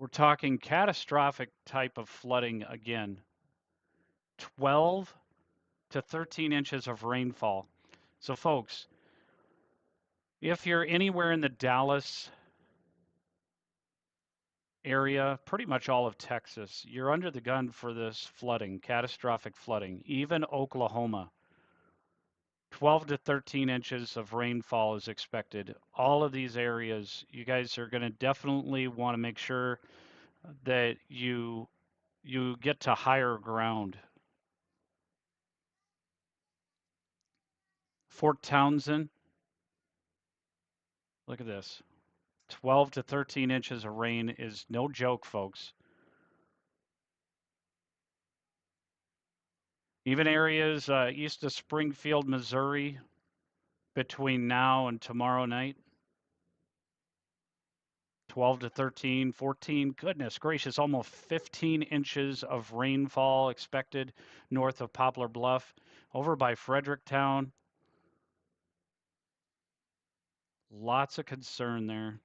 We're talking catastrophic type of flooding again. 12 to 13 inches of rainfall. So, folks, if you're anywhere in the Dallas area, pretty much all of Texas, you're under the gun for this flooding, catastrophic flooding. Even Oklahoma, 12 to 13 inches of rainfall is expected. All of these areas, you guys are going to definitely want to make sure that you get to higher ground. Fort Townsend, look at this. 12 to 13 inches of rain is no joke, folks. Even areas east of Springfield, Missouri, between now and tomorrow night, 12 to 13, 14, goodness gracious, almost 15 inches of rainfall expected north of Poplar Bluff. Over by Fredericktown, lots of concern there.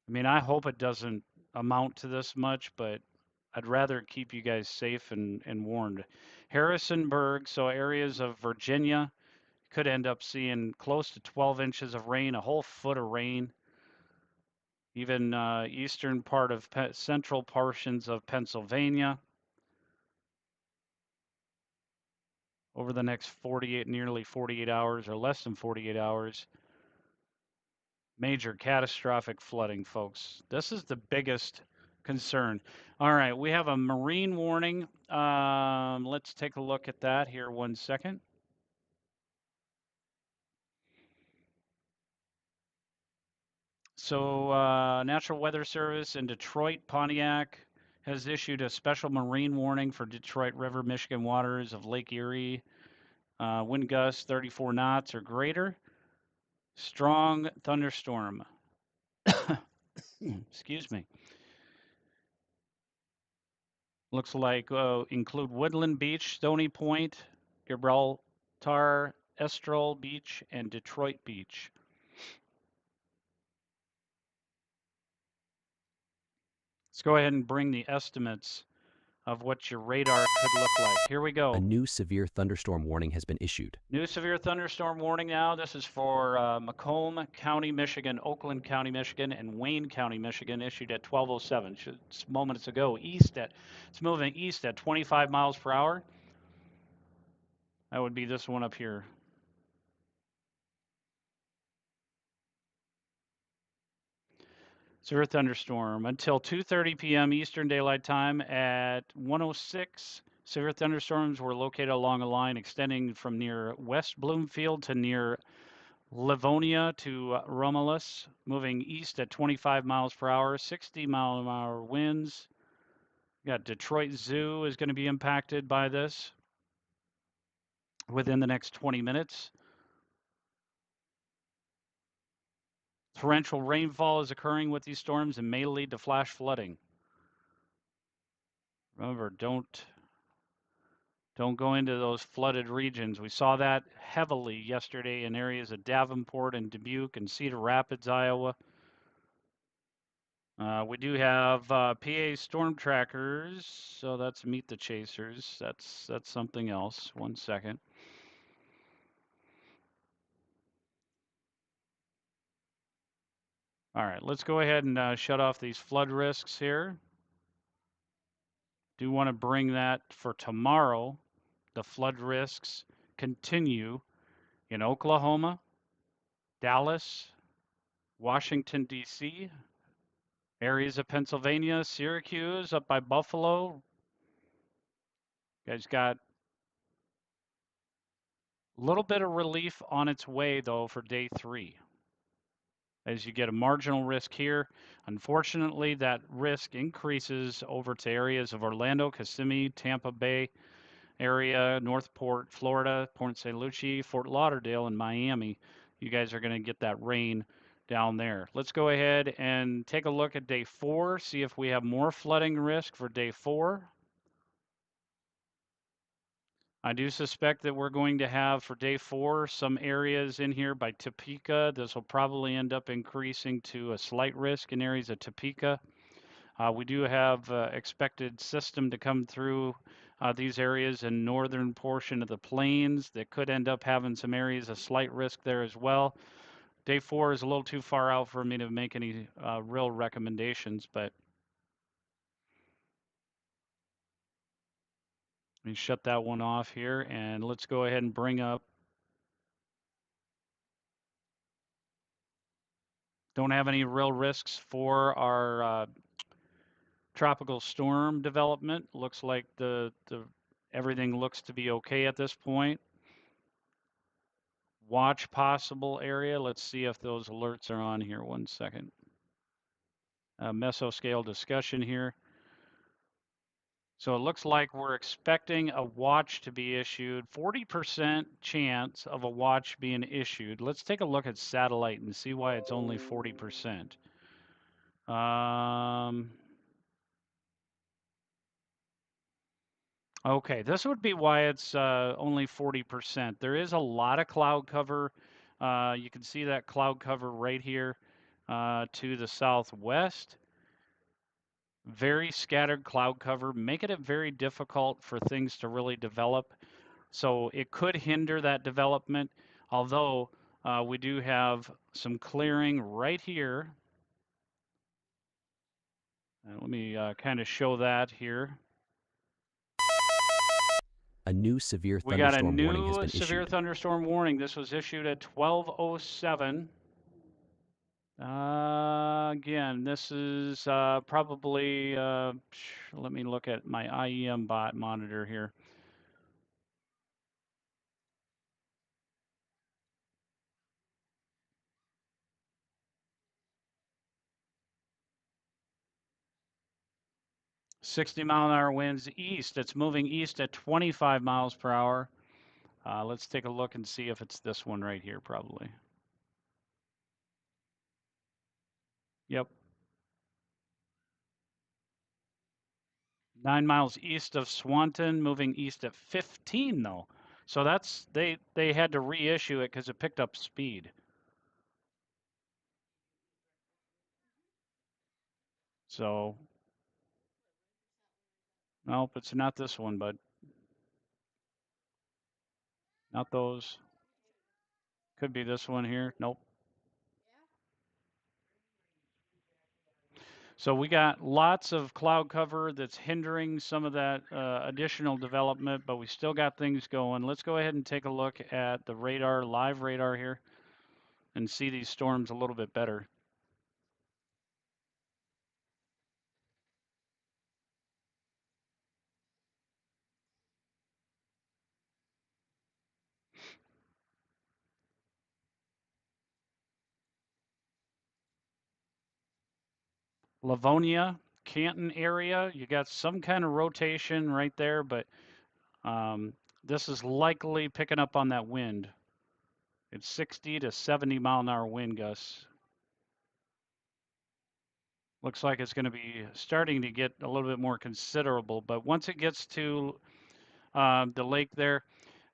I mean, I hope it doesn't amount to this much, but I'd rather keep you guys safe and warned. Harrisonburg, so areas of Virginia, could end up seeing close to 12 inches of rain, a whole foot of rain. Even eastern part of central portions of Pennsylvania over the next 48, nearly 48 hours or less than 48 hours. Major catastrophic flooding, folks. This is the biggest concern. All right, we have a marine warning. Let's take a look at that here 1 second. So, Natural Weather Service in Detroit, Pontiac has issued a special marine warning for Detroit River, Michigan waters of Lake Erie. Wind gusts 34 knots or greater. Strong thunderstorm. Excuse me. Looks like include Woodland Beach, Stony Point, Gibraltar, Estrel Beach, and Detroit Beach. Let's go ahead and bring the estimates of what your radar could look like. Here we go. A new severe thunderstorm warning has been issued. New severe thunderstorm warning now. This is for Macomb County, Michigan, Oakland County, Michigan, and Wayne County, Michigan, issued at 12:07. Just moments ago. It's moving east at 25 miles per hour. That would be this one up here. Severe thunderstorm until 2:30 p.m. Eastern Daylight Time at 1:06. Severe thunderstorms were located along a line extending from near West Bloomfield to near Livonia to Romulus, moving east at 25 miles per hour, 60-mile-an-hour winds. Got Detroit Zoo is going to be impacted by this within the next 20 minutes. Torrential rainfall is occurring with these storms and may lead to flash flooding. Remember, don't go into those flooded regions. We saw that heavily yesterday in areas of Davenport and Dubuque and Cedar Rapids, Iowa. We do have PA storm trackers, so that's Meet the Chasers. That's something else. 1 second. All right, let's go ahead and shut off these flood risks here. Do want to bring that for tomorrow. The flood risks continue in Oklahoma, Dallas, Washington, D.C., areas of Pennsylvania, Syracuse, up by Buffalo. You guys got a little bit of relief on its way, though, for day 3. As you get a marginal risk here. Unfortunately, that risk increases over to areas of Orlando, Kissimmee, Tampa Bay area, Northport, Florida, Port St. Lucie, Fort Lauderdale, and Miami. You guys are going to get that rain down there. Let's go ahead and take a look at day 4, see if we have more flooding risk for day 4. I do suspect that we're going to have for day 4 some areas in here by Topeka. This will probably end up increasing to a slight risk in areas of Topeka. We do have expected system to come through these areas in northern portion of the plains that could end up having some areas of slight risk there as well. Day 4 is a little too far out for me to make any real recommendations, but let me shut that one off here and let's go ahead and bring up. Don't have any real risks for our tropical storm development. Looks like the everything looks to be okay at this point. Watch possible area. Let's see if those alerts are on here. 1 second. Mesoscale discussion here. So it looks like we're expecting a watch to be issued. 40% chance of a watch being issued. Let's take a look at satellite and see why it's only 40%. Okay, this would be why it's only 40%. There is a lot of cloud cover. You can see that cloud cover right here to the southwest. Very scattered cloud cover, making it very difficult for things to really develop. So it could hinder that development, although we do have some clearing right here. Let me kind of show that here. A new severe We got a thunderstorm warning has new been severe issued. thunderstorm warning. This was issued at 12:07. Again, this is probably, let me look at my IEM bot monitor here. .60-mile-an-hour winds east. It's moving east at 25 miles per hour. Let's take a look and see if it's this one right here, probably. Yep. 9 miles east of Swanton, moving east at 15 though. So that's they had to reissue it because it picked up speed. So nope, it's not this one, but not those. Could be this one here. Nope. So we got lots of cloud cover that's hindering some of that additional development, but we still got things going. Let's go ahead and take a look at the radar, live radar here, and see these storms a little bit better. Livonia, Canton area, you got some kind of rotation right there, but this is likely picking up on that wind. It's 60 to 70-mile-an-hour wind gusts. Looks like it's going to be starting to get a little bit more considerable, but once it gets to the lake there,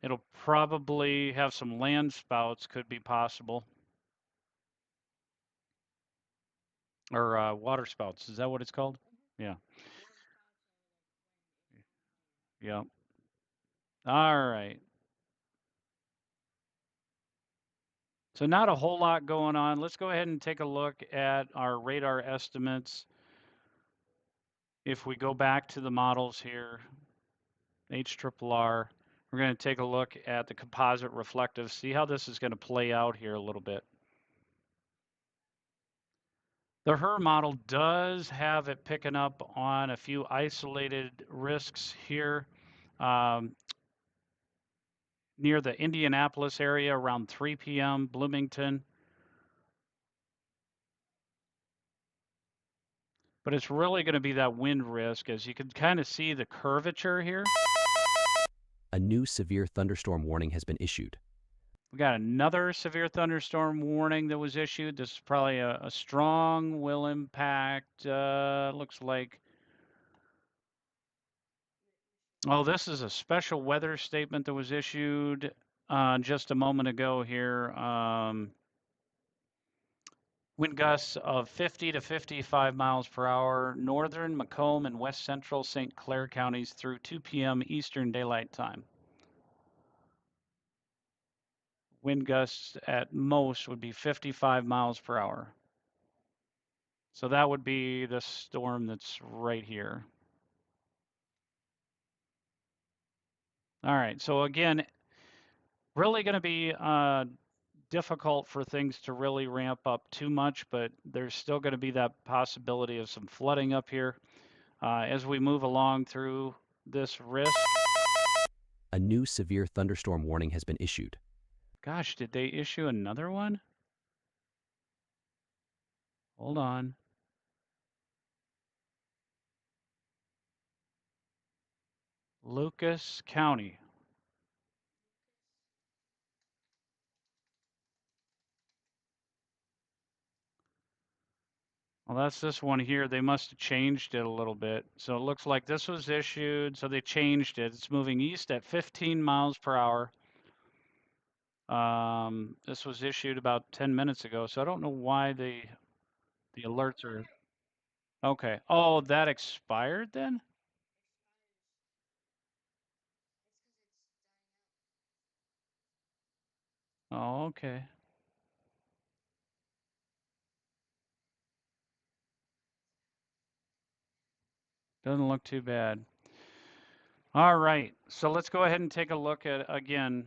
it'll probably have some land spouts, could be possible, or water spouts. Is that what it's called? Yeah. Yeah. All right. So not a whole lot going on. Let's go ahead and take a look at our radar estimates. If we go back to the models here, HRRR, we're going to take a look at the composite reflective, see how this is going to play out here a little bit. The HRRR model does have it picking up on a few isolated risks here near the Indianapolis area around 3 p.m., Bloomington. But it's really going to be that wind risk, as you can kind of see the curvature here. A new severe thunderstorm warning has been issued. We got another severe thunderstorm warning that was issued. This is probably a strong will impact, looks like. Oh, this is a special weather statement that was issued just a moment ago here. Wind gusts of 50 to 55 miles per hour, northern Macomb and west central St. Clair counties through 2 p.m. Eastern Daylight Time. Wind gusts at most would be 55 miles per hour. So that would be the storm that's right here. All right, so again, really going to be difficult for things to really ramp up too much, but there's still going to be that possibility of some flooding up here as we move along through this risk. A new severe thunderstorm warning has been issued. Gosh, did they issue another one? Hold on. Lucas County. Well, that's this one here. They must have changed it a little bit. So it looks like this was issued, so they changed it. It's moving east at 15 miles per hour. This was issued about 10 minutes ago, so I don't know why the alerts are okay. Oh, that expired then? Oh, okay. Doesn't look too bad. All right, so let's go ahead and take a look at again.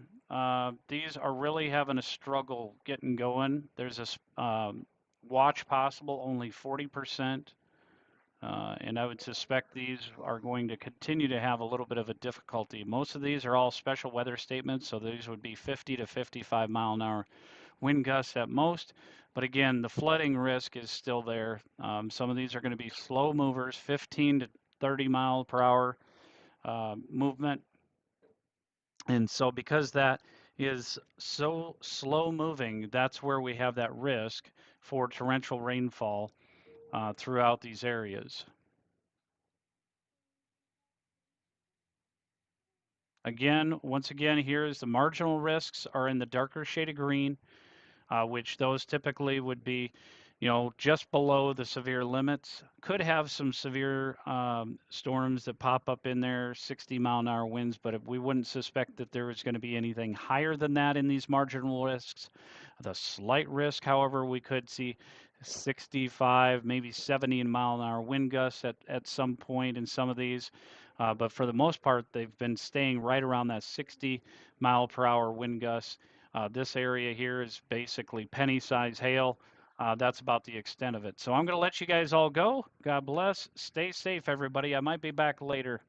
These are really having a struggle getting going. There's a watch possible, only 40%. And I would suspect these are going to continue to have a little bit of a difficulty. Most of these are all special weather statements, so these would be 50 to 55 mile an hour wind gusts at most. But again, the flooding risk is still there. Some of these are going to be slow movers, 15 to 30 mile per hour movement. And so because that is so slow moving, that's where we have that risk for torrential rainfall throughout these areas. Again, once again, here is the marginal risks are in the darker shade of green, which those typically would be, just below the severe limits. Could have some severe storms that pop up in there, 60-mile-an-hour winds, but we wouldn't suspect that there is going to be anything higher than that in these marginal risks. The slight risk, however, we could see 65, maybe 70-mile-an-hour wind gusts at some point in some of these. But for the most part, they've been staying right around that 60-mile-per-hour wind gusts. This area here is basically penny-size hail. That's about the extent of it. So I'm going to let you guys all go. God bless. Stay safe, everybody. I might be back later.